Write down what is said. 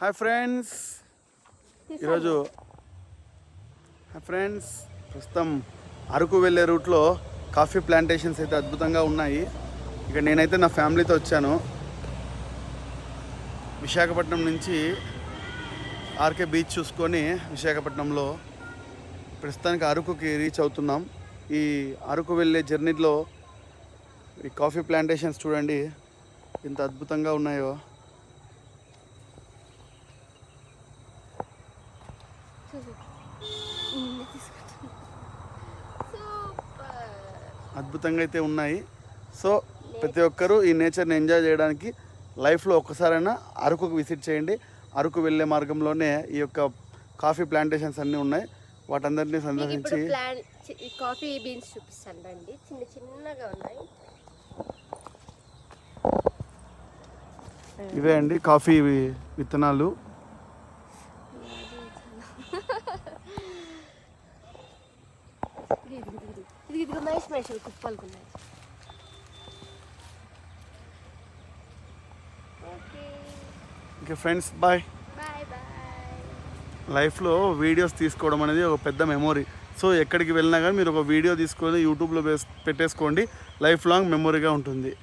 Hi friends, ఈరోజు ప్రస్తుతం అరకు వెళ్ళే రూట్లో కాఫీ ప్లాంటేషన్స్ అయితే అద్భుతంగా ఉన్నాయి. ఇక నేనైతే నా ఫ్యామిలీతో వచ్చాను. విశాఖపట్నం నుంచి ఆర్కే బీచ్ చూసుకొని విశాఖపట్నంలో ప్రస్తుతానికి అరకుకి రీచ్ అవుతున్నాం. ఈ అరకు వెళ్ళే జర్నీలో ఈ కాఫీ ప్లాంటేషన్స్ చూడండి ఎంత అద్భుతంగా ఉన్నాయో. అద్భుతంగా అయితే ఉన్నాయి. సో ప్రతి ఒక్కరూ ఈ నేచర్ని ఎంజాయ్ చేయడానికి లైఫ్లో ఒక్కసారైనా అరకుకు విజిట్ చేయండి. అరకు వెళ్ళే మార్గంలోనే ఈ యొక్క కాఫీ ప్లాంటేషన్స్ అన్నీ ఉన్నాయి. వాటందరినీ సందర్శించి కాఫీ బీన్స్ చూపిస్తాను రండి. చిన్న చిన్నగా ఉన్నాయి. ఇవే అండి కాఫీ విత్తనాలు. కుప్పలుకున్నాయి. Okay friends, bye. లైఫ్లో వీడియోస్ తీసుకోవడం అనేది ఒక పెద్ద మెమొరీ. సో ఎక్కడికి వెళ్ళినా కానీ మీరు ఒక వీడియో తీసుకొని యూట్యూబ్లో పెట్టేసుకోండి, లైఫ్ లాంగ్ మెమొరీగా ఉంటుంది.